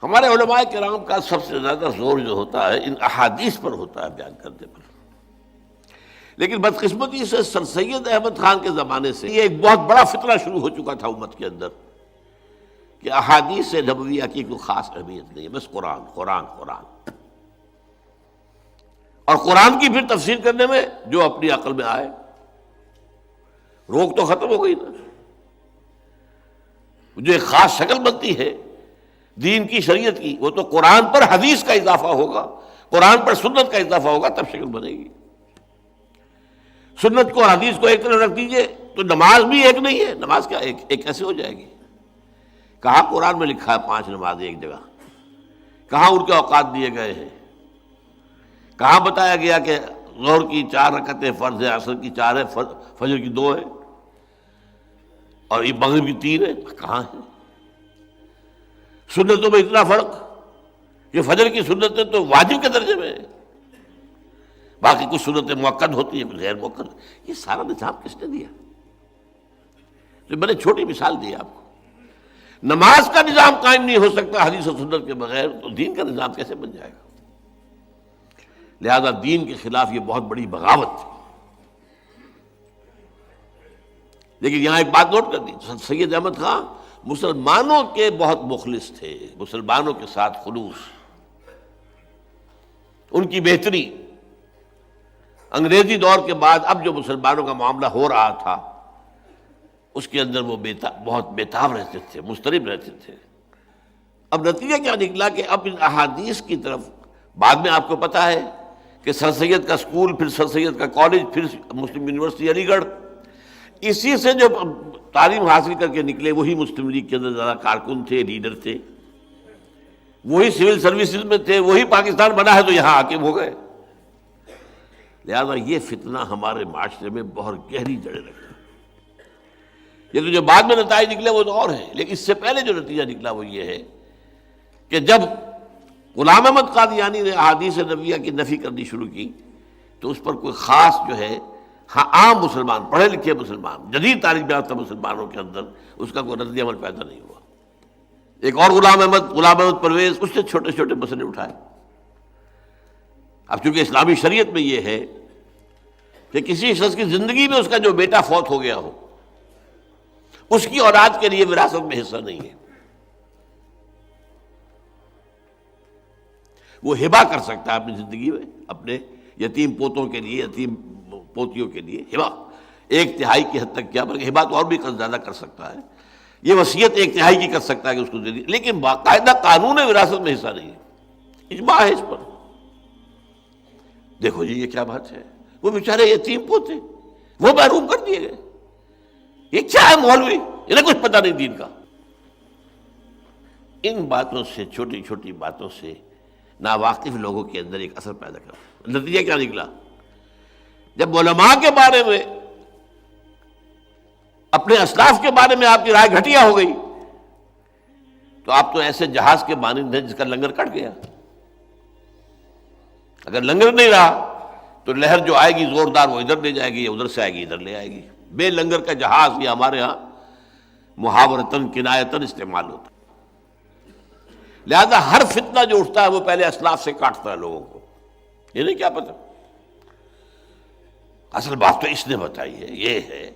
ہمارے علماء کرام کا سب سے زیادہ زور جو ہوتا ہے ان احادیث پر ہوتا ہے بیان کرنے پر. لیکن بدقسمتی سے سر سید احمد خان کے زمانے سے یہ ایک بہت بڑا فتنہ شروع ہو چکا تھا امت کے اندر کہ احادیث نبویہ کی کوئی خاص اہمیت نہیں ہے، بس قرآن قرآن قرآن. اور قرآن کی پھر تفسیر کرنے میں جو اپنی عقل میں آئے. روک تو ختم ہو گئی نا. جو ایک خاص شکل بنتی ہے دین کی شریعت کی، وہ تو قرآن پر حدیث کا اضافہ ہوگا، قرآن پر سنت کا اضافہ ہوگا، تب شکل بنے گی. سنت کو اور حدیث کو ایک طرف رکھ دیجئے تو نماز بھی ایک نہیں ہے. نماز کیا ایک کیسے ہو جائے گی؟ کہاں قرآن میں لکھا ہے 5 نمازیں ایک جگہ؟ کہاں ان کے اوقات دیے گئے ہیں؟ کہاں بتایا گیا کہ ظہر کی 4 رکعتیں فرض ہے، عصر کی 4 ہے، فجر کی 2 ہے اور یہ مغرب کی 3 ہے؟ کہاں ہے؟ سنتوں میں اتنا فرق کہ فجر کی سنتیں تو واجب کے درجے میں ہے، باقی کچھ سنتیں مؤکد ہوتی ہیں، کچھ غیر مؤکد. یہ سارا نظام کس نے دیا؟ تو میں نے چھوٹی مثال دی آپ کو. نماز کا نظام قائم نہیں ہو سکتا حدیث و سنت کے بغیر، تو دین کا نظام کیسے بن جائے گا؟ لہذا دین کے خلاف یہ بہت بڑی بغاوت تھی. لیکن یہاں ایک بات نوٹ کر دی، سید احمد خان مسلمانوں کے بہت مخلص تھے، مسلمانوں کے ساتھ خلوص، ان کی بہتری. انگریزی دور کے بعد اب جو مسلمانوں کا معاملہ ہو رہا تھا اس کے اندر وہ بہت بیتاب رہتے تھے، مضطرب رہتے تھے. اب نتیجہ کیا نکلا کہ اب ان احادیث کی طرف بعد میں آپ کو پتہ ہے کہ سر سید کا اسکول، پھر سر سید کا کالج، پھر مسلم یونیورسٹی علی گڑھ، اسی سے جو تعلیم حاصل کر کے نکلے وہی مسلم لیگ کے اندر زیادہ کارکن تھے، لیڈر تھے، وہی سول سروسز میں تھے، وہی پاکستان بنا ہے تو یہاں حاکم ہو گئے. لہذا یہ فتنہ ہمارے معاشرے میں بہت گہری جڑیں رکھتا ہے. یہ تو جو بعد میں نتائج نکلے وہ تو اور ہیں، لیکن اس سے پہلے جو نتیجہ نکلا وہ یہ ہے کہ جب غلام احمد قادیانی نے احادیث نبویہ کی نفی کرنی شروع کی تو اس پر کوئی خاص جو ہے عام مسلمان، پڑھے لکھے مسلمان، جدید تعلیم یافتہ مسلمانوں کے اندر اس کا کوئی رد عمل پیدا نہیں ہوا. ایک اور غلام احمد پرویز، اس نے چھوٹے چھوٹے مسئلے اٹھائے. اب چونکہ اسلامی شریعت میں یہ ہے کہ کسی شخص کی زندگی میں اس کا جو بیٹا فوت ہو گیا ہو اس کی اولاد کے لیے وراثت میں حصہ نہیں ہے. وہ ہبہ کر سکتا ہے اپنی زندگی میں اپنے یتیم پوتوں کے لیے، یتیم پوتیوں کے لیے ہبہ 1/3 کی حد تک کیا، بلکہ ہبہ تو اور بھی زیادہ کر سکتا ہے. یہ وصیت 1/3 کی کر سکتا ہے کہ اس کو دے دی، لیکن باقاعدہ قانون وراثت میں حصہ نہیں ہے. اجماع ہے اس پر. دیکھو جی یہ کیا بات ہے، وہ بیچارے یتیم پوتے وہ محروم کر دیے گئے. یہ کیا ہے مولوی، انہیں کچھ پتہ نہیں دین کا. ان باتوں سے، چھوٹی چھوٹی باتوں سے ناواقف لوگوں کے اندر ایک اثر پیدا کرتا. نتیجہ کیا نکلا؟ جب علماء کے بارے میں، اپنے اسلاف کے بارے میں آپ کی رائے گھٹیا ہو گئی تو آپ تو ایسے جہاز کے مانند ہیں جس کا لنگر کٹ گیا. اگر لنگر نہیں رہا تو لہر جو آئے گی زوردار وہ ادھر لے جائے گی یا ادھر سے آئے گی ادھر لے آئے گی. بے لنگر کا جہاز یہ ہمارے ہاں محاورتاً کنایتاً استعمال ہوتا ہے. لہذا ہر فتنہ جو اٹھتا ہے وہ پہلے اسلاف سے کاٹتا ہے لوگوں کو. یہ نہیں کیا پتہ اصل بات تو اس نے بتائی ہے، یہ ہے